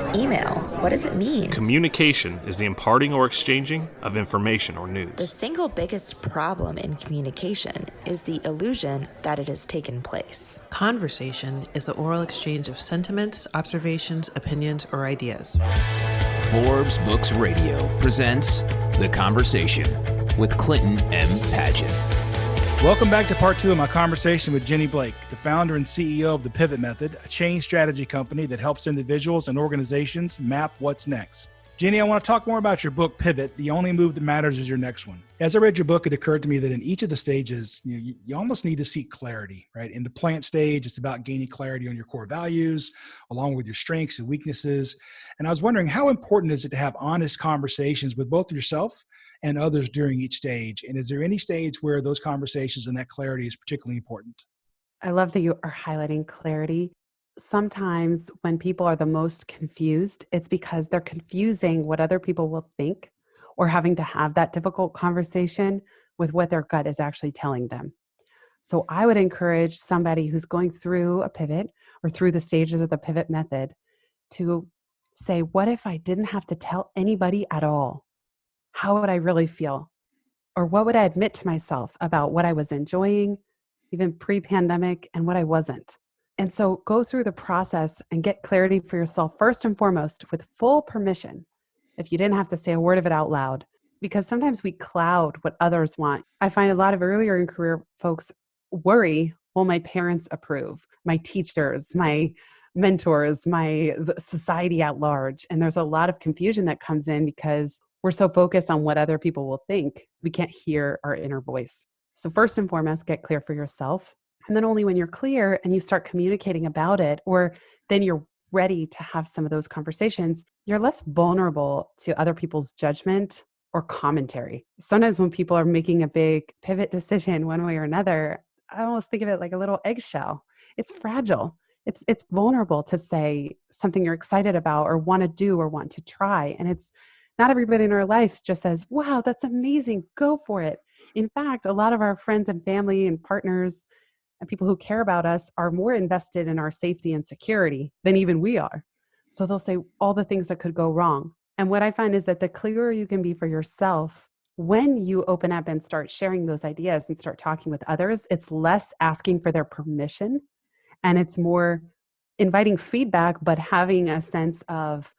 is email? What does it mean? Communication is the imparting or exchanging of information or news. The single biggest problem in communication is the illusion that it has taken place. Conversation is the oral exchange of sentiments, observations, opinions, or ideas. Forbes Books Radio presents The Conversation with Clinton M. Paget. Welcome back to part two of my conversation with Jenny Blake, the founder and CEO of the Pivot Method, a change strategy company that helps individuals and organizations map what's next. Jenny, I want to talk more about your book, Pivot. The only move that matters is your next one. As I read your book, it occurred to me that in each of the stages, you almost need to seek clarity, right? In the plant stage, it's about gaining clarity on your core values, along with your strengths and weaknesses. And I was wondering, how important is it to have honest conversations with both yourself and others during each stage? And is there any stage where those conversations and that clarity is particularly important? I love that you are highlighting clarity. Sometimes when people are the most confused, it's because they're confusing what other people will think or having to have that difficult conversation with what their gut is actually telling them. So I would encourage somebody who's going through a pivot or through the stages of the pivot method to say, what if I didn't have to tell anybody at all? How would I really feel? Or what would I admit to myself about what I was enjoying, even pre-pandemic, and what I wasn't? And so go through the process and get clarity for yourself first and foremost with full permission, if you didn't have to say a word of it out loud, because sometimes we cloud what others want. I find a lot of earlier in career folks worry, will my parents approve, my teachers, my mentors, the society at large? And there's a lot of confusion that comes in because we're so focused on what other people will think, we can't hear our inner voice. So first and foremost, get clear for yourself. And then only when you're clear and you start communicating about it, or then you're ready to have some of those conversations, you're less vulnerable to other people's judgment or commentary. Sometimes when people are making a big pivot decision one way or another, I almost think of it like a little eggshell. It's fragile. It's vulnerable to say something you're excited about or want to do or want to try. And it's not everybody in our life just says, wow, that's amazing, go for it. In fact, a lot of our friends and family and partners and people who care about us are more invested in our safety and security than even we are. So they'll say all the things that could go wrong. And what I find is that the clearer you can be for yourself, when you open up and start sharing those ideas and start talking with others, it's less asking for their permission and it's more inviting feedback, but having a sense of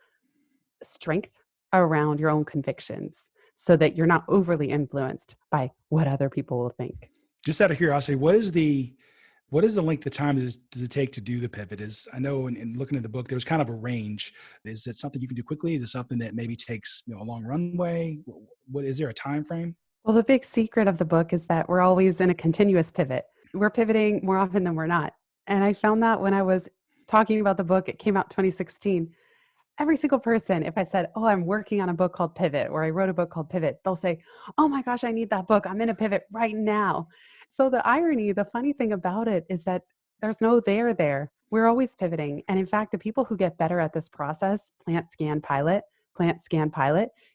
strength around your own convictions so that you're not overly influenced by what other people will think. Just out of curiosity, what is the length of time does it take to do the pivot? I know in looking at the book, there was kind of a range. Is it something you can do quickly? Is it something that maybe takes a long runway? What is there a time frame? Well, the big secret of the book is that we're always in a continuous pivot. We're pivoting more often than we're not. And I found that when I was talking about the book, it came out 2016. Every single person, if I said, oh, I'm working on a book called Pivot, or I wrote a book called Pivot, they'll say, oh my gosh, I need that book. I'm in a pivot right now. So the irony, the funny thing about it is that there's no there. We're always pivoting. And in fact, the people who get better at this process, plant, scan, pilot,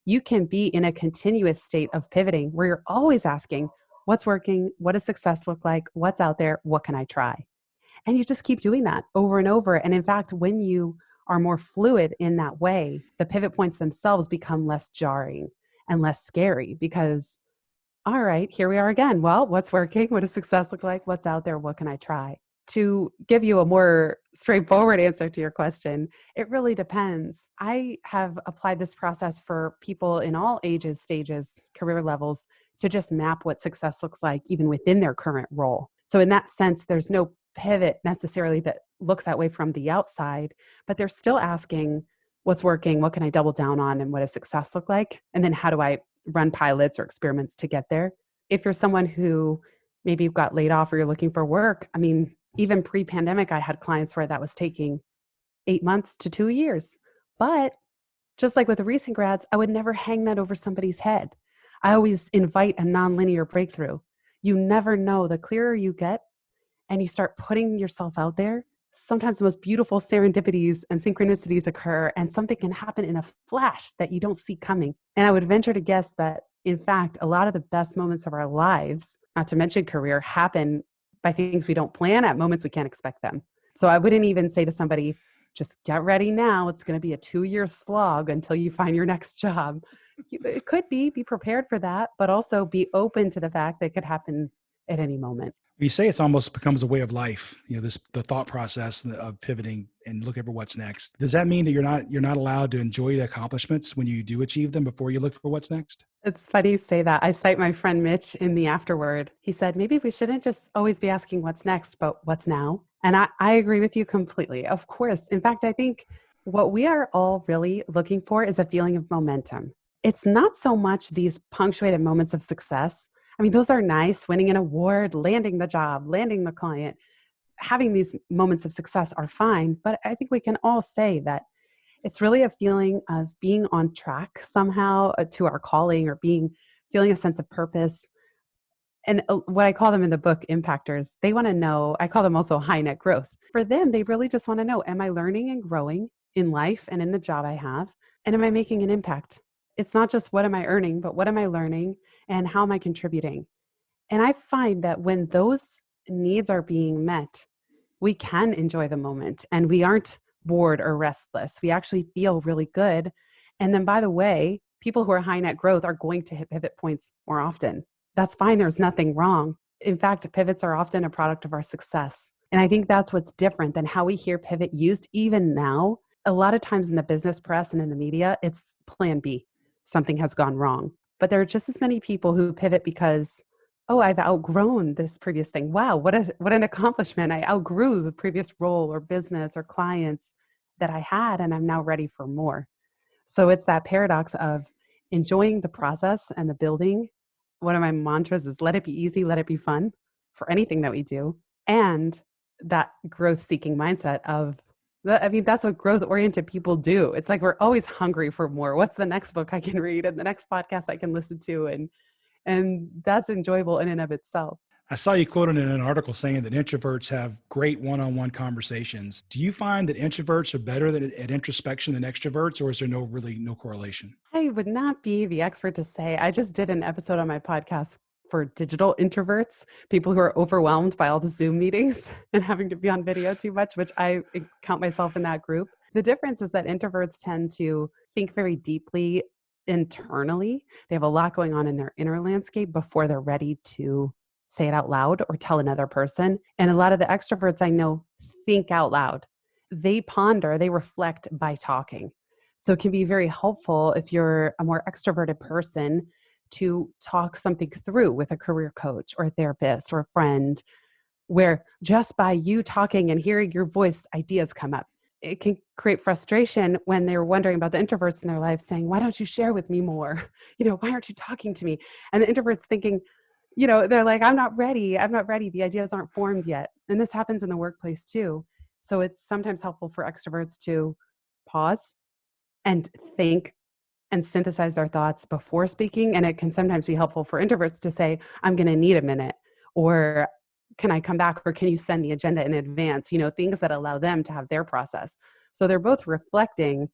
you can be in a continuous state of pivoting where you're always asking, what's working? What does success look like? What's out there? What can I try? And you just keep doing that over and over. And in fact, when you are more fluid in that way, the pivot points themselves become less jarring and less scary because, all right, here we are again. Well, what's working? What does success look like? What's out there? What can I try? To give you a more straightforward answer to your question, it really depends. I have applied this process for people in all ages, stages, career levels to just map what success looks like even within their current role. So in that sense, there's no pivot necessarily that looks that way from the outside, but they're still asking what's working, what can I double down on, and what does success look like? And then how do I run pilots or experiments to get there? If you're someone who maybe got laid off or you're looking for work, I mean, even pre-pandemic, I had clients where that was taking 8 months to 2 years. But just like with the recent grads, I would never hang that over somebody's head. I always invite a nonlinear breakthrough. You never know. The clearer you get and you start putting yourself out there, sometimes the most beautiful serendipities and synchronicities occur and something can happen in a flash that you don't see coming. And I would venture to guess that, in fact, a lot of the best moments of our lives, not to mention career, happen by things we don't plan at moments we can't expect them. So I wouldn't even say to somebody, just get ready now. It's going to be a 2-year slog until you find your next job. It could be prepared for that, but also be open to the fact that it could happen at any moment. You say it's almost becomes a way of life, the thought process of pivoting and looking for what's next. Does that mean that you're not allowed to enjoy the accomplishments when you do achieve them before you look for what's next? It's funny you say that. I cite my friend Mitch in the afterword. He said, maybe we shouldn't just always be asking what's next, but what's now? And I agree with you completely. Of course. In fact, I think what we are all really looking for is a feeling of momentum. It's not so much these punctuated moments of success. I mean, those are nice, winning an award, landing the job, landing the client, having these moments of success are fine. But I think we can all say that it's really a feeling of being on track somehow to our calling or feeling a sense of purpose. And what I call them in the book, impactors, they want to know, I call them also high net growth. For them, they really just want to know, am I learning and growing in life and in the job I have? And am I making an impact? It's not just what am I earning, but what am I learning and how am I contributing? And I find that when those needs are being met, we can enjoy the moment and we aren't bored or restless. We actually feel really good. And then, by the way, people who are high net growth are going to hit pivot points more often. That's fine. There's nothing wrong. In fact, pivots are often a product of our success. And I think that's what's different than how we hear pivot used even now. A lot of times in the business press and in the media, it's plan B. Something has gone wrong. But there are just as many people who pivot because, oh, I've outgrown this previous thing. Wow, what an accomplishment. I outgrew the previous role or business or clients that I had, and I'm now ready for more. So it's that paradox of enjoying the process and the building. One of my mantras is let it be easy, let it be fun for anything that we do. And that growth seeking mindset of, that's what growth oriented people do. It's like we're always hungry for more. What's the next book I can read and the next podcast I can listen to? And that's enjoyable in and of itself. I saw you quoted in an article saying that introverts have great one-on-one conversations. Do you find that introverts are better at introspection than extroverts, or is there no correlation? I would not be the expert to say. I just did an episode on my podcast for digital introverts, people who are overwhelmed by all the Zoom meetings and having to be on video too much, which I count myself in that group. The difference is that introverts tend to think very deeply internally. They have a lot going on in their inner landscape before they're ready to say it out loud or tell another person. And a lot of the extroverts I know think out loud. They ponder, they reflect by talking. So it can be very helpful if you're a more extroverted person to talk something through with a career coach or a therapist or a friend, where just by you talking and hearing your voice, ideas come up. It can create frustration when they're wondering about the introverts in their life saying, why don't you share with me more? Why aren't you talking to me? And the introverts thinking, they're like, I'm not ready. The ideas aren't formed yet. And this happens in the workplace too. So it's sometimes helpful for extroverts to pause and think and synthesize their thoughts before speaking. And it can sometimes be helpful for introverts to say, I'm going to need a minute, or can I come back, or can you send the agenda in advance? Things that allow them to have their process. So they're both reflecting.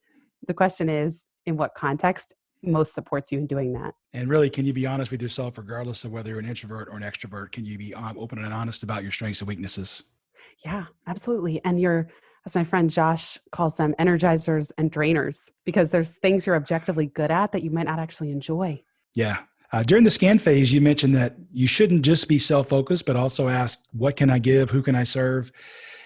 The question is, in what context most supports you in doing that? And really, can you be honest with yourself, regardless of whether you're an introvert or an extrovert? Can you be open and honest about your strengths and weaknesses? Yeah, absolutely. And as my friend Josh calls them, energizers and drainers, because there's things you're objectively good at that you might not actually enjoy. Yeah. During the scan phase, you mentioned that you shouldn't just be self-focused, but also ask, what can I give? Who can I serve?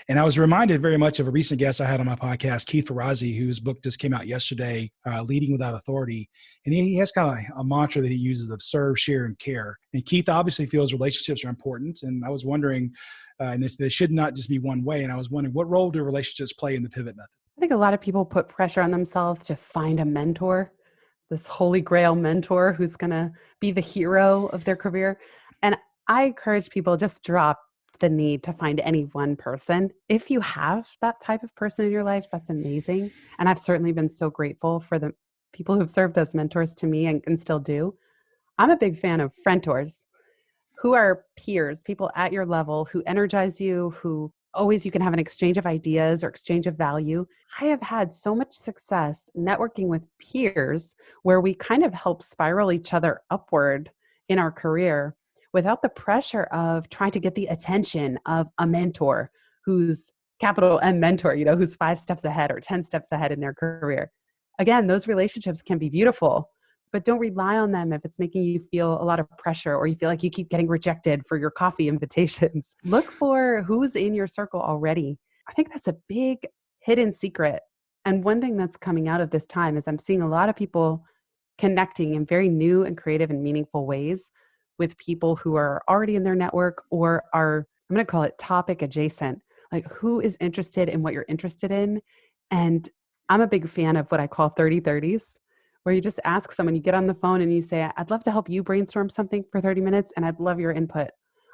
And I was reminded very much of a recent guest I had on my podcast, Keith Ferrazzi, whose book just came out yesterday, Leading Without Authority. And he has kind of a mantra that he uses of serve, share, and care. And Keith obviously feels relationships are important. And I was wondering, and they should not just be one way. And I was wondering, what role do relationships play in the pivot method? I think a lot of people put pressure on themselves to find a mentor, this holy grail mentor who's going to be the hero of their career. And I encourage people, just drop the need to find any one person. If you have that type of person in your life, that's amazing. And I've certainly been so grateful for the people who've served as mentors to me and still do. I'm a big fan of friendtors, who are peers, people at your level who energize you, who always you can have an exchange of ideas or exchange of value. I have had so much success networking with peers where we kind of help spiral each other upward in our career without the pressure of trying to get the attention of a mentor who's capital M mentor, who's 5 steps ahead or 10 steps ahead in their career. Again, those relationships can be beautiful, but don't rely on them if it's making you feel a lot of pressure or you feel like you keep getting rejected for your coffee invitations. Look for who's in your circle already. I think that's a big hidden secret. And one thing that's coming out of this time is I'm seeing a lot of people connecting in very new and creative and meaningful ways with people who are already in their network or are, I'm going to call it topic adjacent, like who is interested in what you're interested in. And I'm a big fan of what I call 30/30s, where you just ask someone, you get on the phone and you say, I'd love to help you brainstorm something for 30 minutes and I'd love your input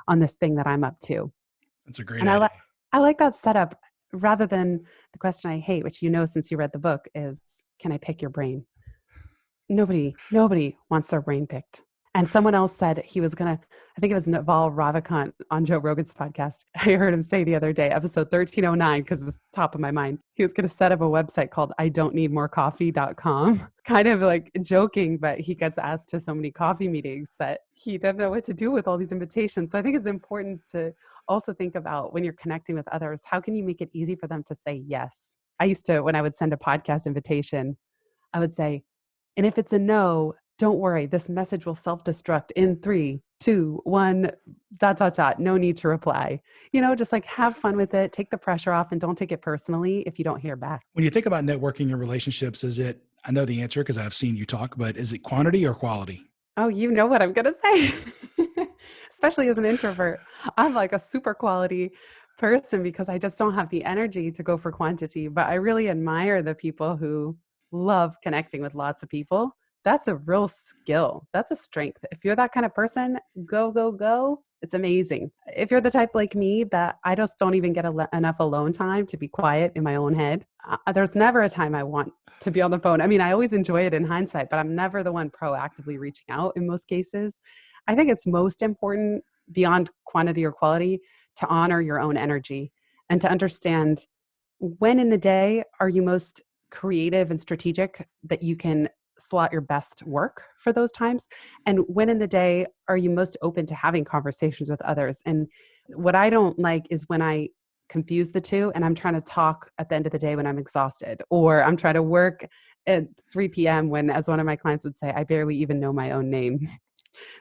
on this thing that I'm up to. That's a great And idea. I like that setup rather than the question I hate, which since you read the book, is can I pick your brain? Nobody wants their brain picked. And someone else said he was going to, I think it was Naval Ravikant on Joe Rogan's podcast. I heard him say the other day, episode 1309, because it's top of my mind. He was going to set up a website called idon'tneedmorecoffee.com, kind of like joking, but he gets asked to so many coffee meetings that he doesn't know what to do with all these invitations. So I think it's important to also think about when you're connecting with others, how can you make it easy for them to say yes? I used to, when I would send a podcast invitation, I would say, and if it's a no, don't worry, this message will self-destruct in 3, 2, 1, ... No need to reply. Just like have fun with it, take the pressure off, and don't take it personally if you don't hear back. When you think about networking and relationships, I know the answer because I've seen you talk, but is it quantity or quality? Oh, you know what I'm going to say. Especially as an introvert. I'm like a super quality person because I just don't have the energy to go for quantity, but I really admire the people who love connecting with lots of people. That's a real skill. That's a strength. If you're that kind of person, go, go, go. It's amazing. If you're the type like me that I just don't even get enough alone time to be quiet in my own head, there's never a time I want to be on the phone. I mean, I always enjoy it in hindsight, but I'm never the one proactively reaching out in most cases. I think it's most important beyond quantity or quality to honor your own energy and to understand when in the day are you most creative and strategic that you can slot your best work for those times, and when in the day are you most open to having conversations with others. And what I don't like is when I confuse the two and I'm trying to talk at the end of the day when I'm exhausted, or I'm trying to work at 3 p.m. when, as one of my clients would say, I barely even know my own name.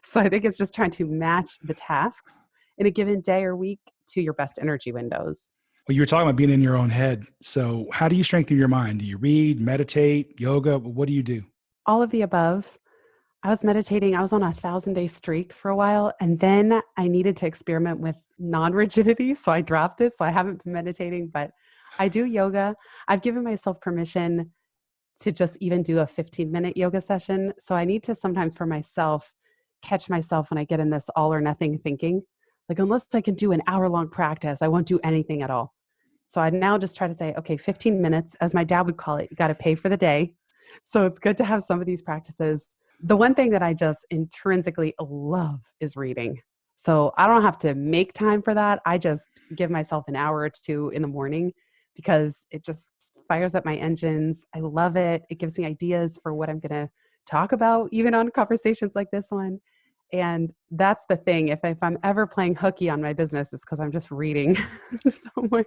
So I think it's just trying to match the tasks in a given day or week to your best energy windows. Well, you were talking about being in your own head. So how do you strengthen your mind? Do you read, meditate, yoga? What do you do? All of the above. I was meditating. I was on a 1,000-day streak for a while, and then I needed to experiment with non-rigidity, so I dropped it. So I haven't been meditating, but I do yoga. I've given myself permission to just even do a 15-minute yoga session. So I need to sometimes for myself catch myself when I get in this all or nothing thinking. Like, unless I can do an hour-long practice, I won't do anything at all. So I now just try to say, okay, 15 minutes, as my dad would call it, you got to pay for the day. So it's good to have some of these practices. The one thing that I just intrinsically love is reading. So I don't have to make time for that. I just give myself an hour or two in the morning because it just fires up my engines. I love it. It gives me ideas for what I'm going to talk about, even on conversations like this one. And that's the thing. If I'm ever playing hooky on my business, it's because I'm just reading somewhere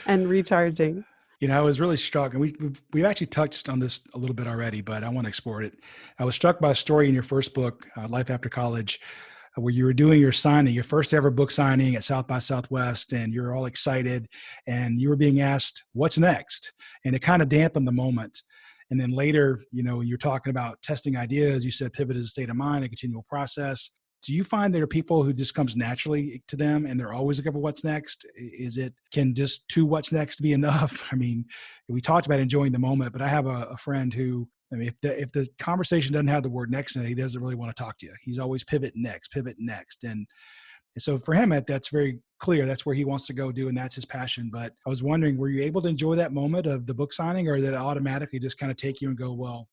and recharging. I was really struck, and we've actually touched on this a little bit already, but I want to explore it. I was struck by a story in your first book, Life After College, where you were doing your signing, your first ever book signing at South by Southwest, and you're all excited, and you were being asked, what's next? And it kind of dampened the moment. And then later, you're talking about testing ideas. You said pivot is a state of mind, a continual process. Do you find there are people who just comes naturally to them and they're always looking for what's next? Can just 2 what's next be enough? I mean, we talked about enjoying the moment, but I have a friend who, if the conversation doesn't have the word next in it, he doesn't really want to talk to you. He's always pivot next. And so for him, that's very clear. That's where he wants to go do, and that's his passion. But I was wondering, were you able to enjoy that moment of the book signing, or did it automatically just kind of take you and go, well,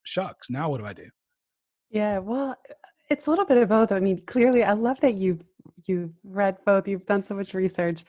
shucks, now what do I do? Yeah, well, it's a little bit of both. I mean, clearly, I love that you've read both. You've done so much research.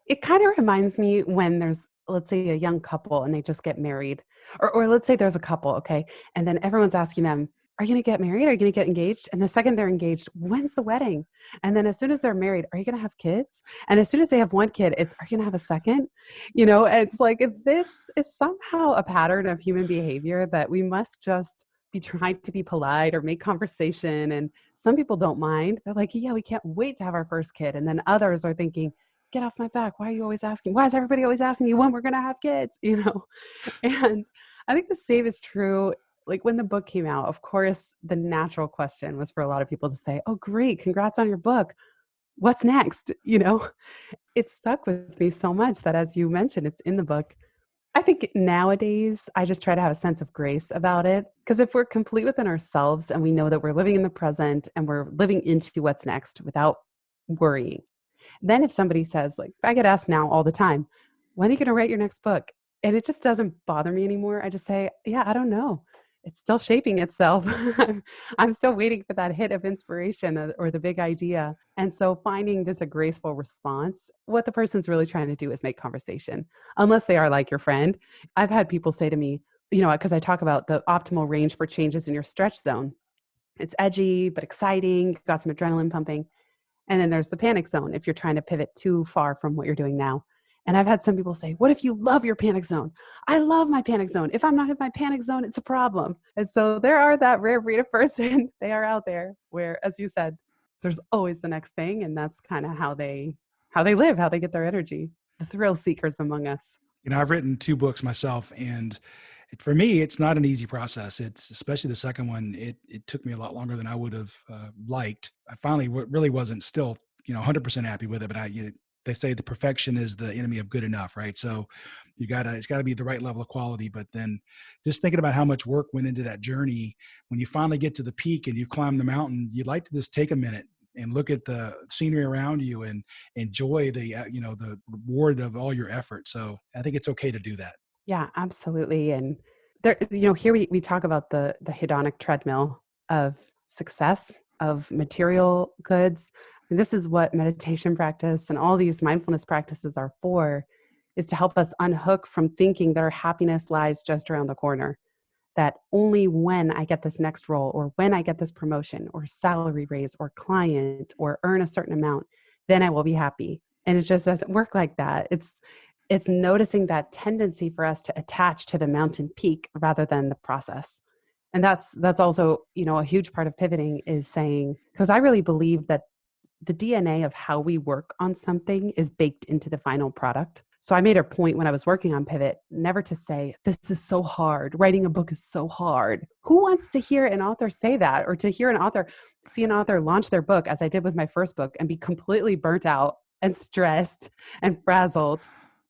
It kind of reminds me when there's, let's say, a young couple and they just get married, or let's say there's a couple, okay, and then everyone's asking them, are you going to get married? Are you going to get engaged? And the second they're engaged, when's the wedding? And then as soon as they're married, are you going to have kids? And as soon as they have one kid, it's, are you going to have a second? It's like, if this is somehow a pattern of human behavior that we must just be trying to be polite or make conversation. And some people don't mind. They're like, yeah, we can't wait to have our first kid. And then others are thinking, get off my back. Why are you always asking? Why is everybody always asking me when we're going to have kids? And I think the same is true. Like when the book came out, of course, the natural question was for a lot of people to say, oh, great. Congrats on your book. What's next? It stuck with me so much that, as you mentioned, it's in the book. I think nowadays I just try to have a sense of grace about it, because if we're complete within ourselves and we know that we're living in the present and we're living into what's next without worrying, then if somebody says, like, I get asked now all the time, when are you going to write your next book? And it just doesn't bother me anymore. I just say, yeah, I don't know. It's still shaping itself. I'm still waiting for that hit of inspiration or the big idea. And so finding just a graceful response, what the person's really trying to do is make conversation, unless they are like your friend. I've had people say to me, because I talk about the optimal range for changes in your stretch zone. It's edgy, but exciting, got some adrenaline pumping. And then there's the panic zone if you're trying to pivot too far from what you're doing now. And I've had some people say, what if you love your panic zone? I love my panic zone. If I'm not in my panic zone, it's a problem. And so there are that rare breed of person. They are out there where, as you said, there's always the next thing. And that's kind of how they live, how they get their energy, the thrill seekers among us. I've written 2 books myself, and for me, it's not an easy process. It's especially the second one. It took me a lot longer than I would have liked. I finally really wasn't still, 100% happy with it, but they say the perfection is the enemy of good enough, right? So it's gotta be the right level of quality. But then just thinking about how much work went into that journey, when you finally get to the peak and you climb the mountain, you'd like to just take a minute and look at the scenery around you and enjoy the reward of all your effort. So I think it's okay to do that. Yeah, absolutely. And there, here we talk about the hedonic treadmill of success, of material goods. And this is what meditation practice and all these mindfulness practices are for, is to help us unhook from thinking that our happiness lies just around the corner. That only when I get this next role, or when I get this promotion or salary raise or client or earn a certain amount, then I will be happy. And it just doesn't work like that. It's noticing that tendency for us to attach to the mountain peak rather than the process. And that's also, a huge part of pivoting is saying, because I really believe that the DNA of how we work on something is baked into the final product. So I made a point when I was working on Pivot, never to say, this is so hard. Writing a book is so hard. Who wants to hear an author say that, or to see an author launch their book, as I did with my first book, and be completely burnt out and stressed and frazzled?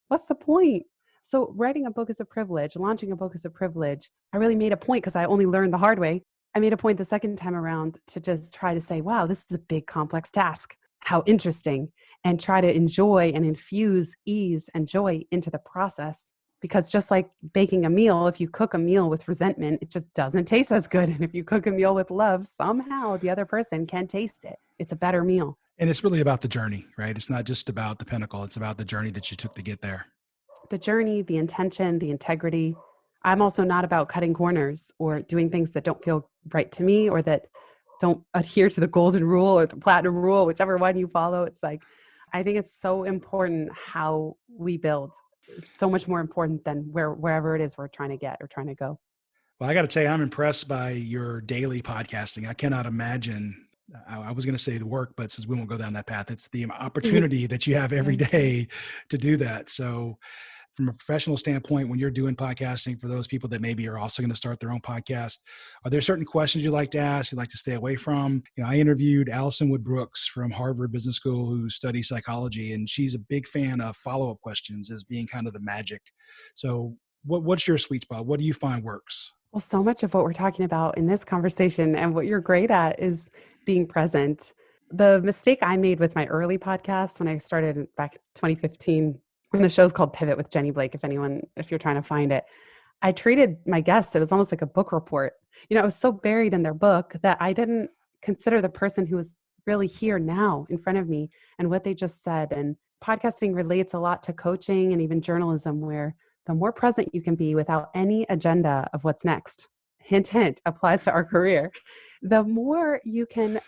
What's the point? So writing a book is a privilege. Launching a book is a privilege. I really made a point, because I only learned the hard way. I made a point the second time around to just try to say, wow, this is a big, complex task. How interesting. And try to enjoy and infuse ease and joy into the process. Because just like baking a meal, if you cook a meal with resentment, it just doesn't taste as good. And if you cook a meal with love, somehow the other person can taste it. It's a better meal. And it's really about the journey, right? It's not just about the pinnacle. It's about the journey that you took to get there. The journey, the intention, the integrity. I'm also not about cutting corners or doing things that don't feel right to me, or that don't adhere to the golden rule or the platinum rule, whichever one you follow. It's like, I think it's so important how we build. It's so much more important than wherever it is we're trying to get or trying to go. Well, I got to tell you, I'm impressed by your daily podcasting. I cannot imagine, I was going to say the work, but since we won't go down that path, it's the opportunity that you have every day to do that. So from a professional standpoint, when you're doing podcasting, for those people that maybe are also going to start their own podcast, are there certain questions you like to ask, you like to stay away from? I interviewed Allison Wood Brooks from Harvard Business School, who studies psychology, and she's a big fan of follow-up questions as being kind of the magic. So what's your sweet spot? What do you find works? Well, so much of what we're talking about in this conversation and what you're great at is being present. The mistake I made with my early podcast when I started back in 2015, and the show's called Pivot with Jenny Blake, if you're trying to find it, I treated my guests, it was almost like a book report. I was so buried in their book that I didn't consider the person who was really here now in front of me and what they just said. And podcasting relates a lot to coaching and even journalism, where the more present you can be without any agenda of what's next. hint, hint, applies to our career, the more you can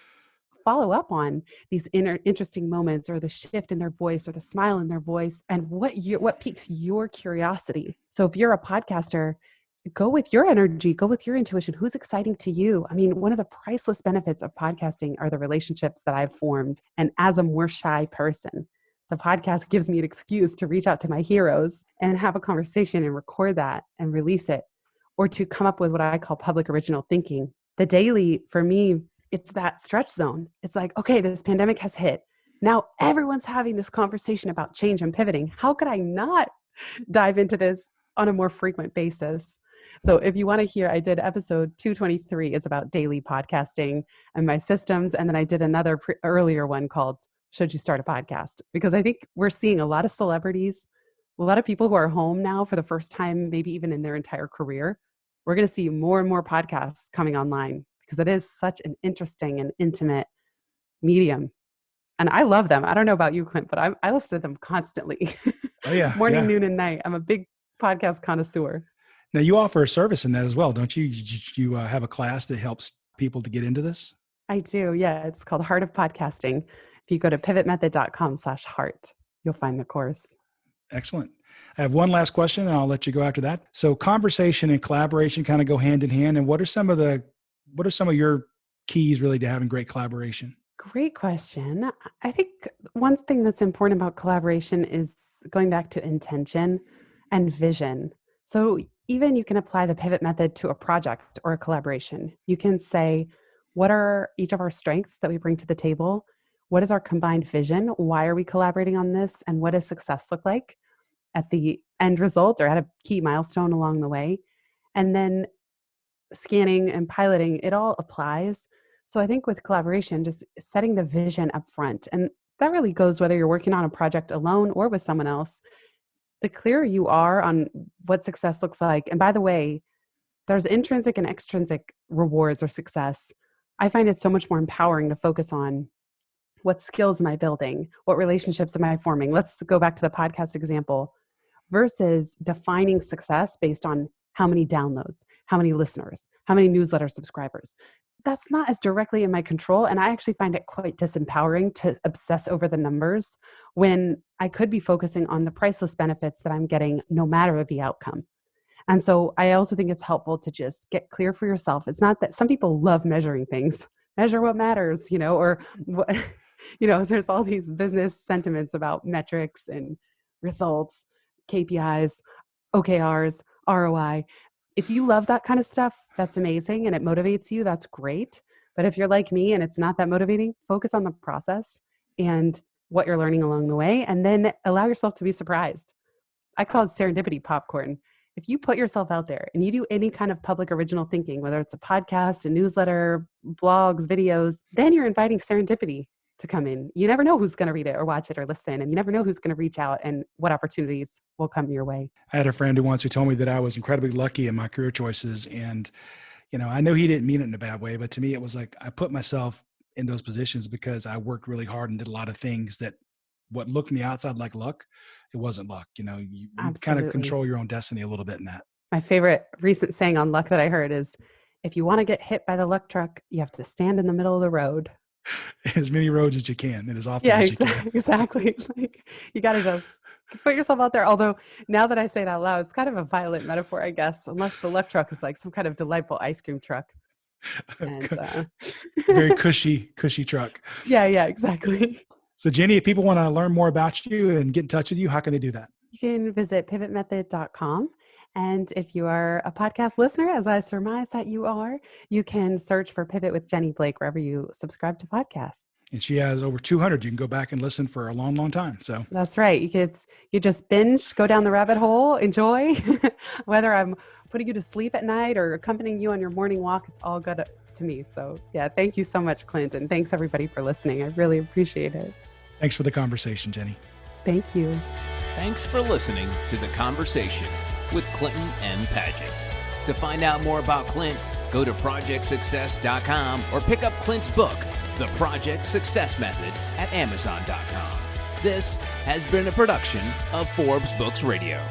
follow up on these interesting moments, or the shift in their voice, or the smile in their voice, and what piques your curiosity. So if you're a podcaster, go with your energy, go with your intuition. Who's exciting to you? I mean, one of the priceless benefits of podcasting are the relationships that I've formed. And as a more shy person, the podcast gives me an excuse to reach out to my heroes and have a conversation and record that and release it, or to come up with what I call public original thinking. The daily, for me, it's that stretch zone. It's like, okay, this pandemic has hit. Now everyone's having this conversation about change and pivoting. How could I not dive into this on a more frequent basis? So if you want to hear, I did episode 223 is about daily podcasting and my systems. And then I did another earlier one called Should You Start a Podcast? Because I think we're seeing a lot of celebrities, a lot of people who are home now for the first time, maybe even in their entire career. We're going to see more and more podcasts coming online because it is such an interesting and intimate medium. And I love them. I don't know about you, Clint, but I listen to them constantly. Oh, yeah. Morning, noon, and night. I'm a big podcast connoisseur. Now, you offer a service in that as well, don't you? You have a class that helps people to get into this? I do. Yeah. It's called Heart of Podcasting. If you go to pivotmethod.com/heart, you'll find the course. Excellent. I have one last question and I'll let you go after that. So conversation and collaboration kind of go hand in hand. And what are some of your keys really to having great collaboration? Great question. I think one thing that's important about collaboration is going back to intention and vision. So even you can apply the pivot method to a project or a collaboration. You can say, what are each of our strengths that we bring to the table? What is our combined vision? Why are we collaborating on this? And what does success look like at the end result or at a key milestone along the way? And then scanning and piloting, it all applies. So I think with collaboration, just setting the vision up front, and that really goes whether you're working on a project alone or with someone else. The clearer you are on what success looks like, and by the way, there's intrinsic and extrinsic rewards or success. I find it so much more empowering to focus on what skills am I building? What relationships am I forming? Let's go back to the podcast example versus defining success based on how many downloads, how many listeners, how many newsletter subscribers. That's not as directly in my control. And I actually find it quite disempowering to obsess over the numbers when I could be focusing on the priceless benefits that I'm getting no matter the outcome. And so I also think it's helpful to just get clear for yourself. It's not that some people love measuring things, measure what matters, or what, there's all these business sentiments about metrics and results, KPIs, OKRs, ROI. If you love that kind of stuff, that's amazing and it motivates you, that's great. But if you're like me and it's not that motivating, focus on the process and what you're learning along the way, and then allow yourself to be surprised. I call it serendipity popcorn. If you put yourself out there and you do any kind of public original thinking, whether it's a podcast, a newsletter, blogs, videos, then you're inviting serendipity to come in. You never know who's going to read it or watch it or listen, and you never know who's going to reach out and what opportunities will come your way. I had a friend who told me that I was incredibly lucky in my career choices. And, I know he didn't mean it in a bad way, but to me, it was like, I put myself in those positions because I worked really hard and did a lot of things that what looked from the outside like luck, it wasn't luck. You kind of control your own destiny a little bit in that. My favorite recent saying on luck that I heard is, if you want to get hit by the luck truck, you have to stand in the middle of the road. As many roads as you can, and as often as you can. Exactly. Like, you got to just put yourself out there. Although now that I say it out loud, it's kind of a violent metaphor, I guess, unless the luck truck is like some kind of delightful ice cream truck. And, very cushy truck. Yeah, exactly. So Jenny, if people want to learn more about you and get in touch with you, how can they do that? You can visit pivotmethod.com. And if you are a podcast listener, as I surmise that you are, you can search for Pivot with Jenny Blake wherever you subscribe to podcasts. And she has over 200. You can go back and listen for a long, long time. So that's right. You just binge, go down the rabbit hole, enjoy. Whether I'm putting you to sleep at night or accompanying you on your morning walk, it's all good to me. So yeah, thank you so much, Clint. And thanks everybody for listening. I really appreciate it. Thanks for the conversation, Jenny. Thank you. Thanks for listening to The Conversation with Clinton M. Padgett. To find out more about Clint, go to projectsuccess.com or pick up Clint's book, The Project Success Method, at amazon.com. This has been a production of Forbes Books Radio.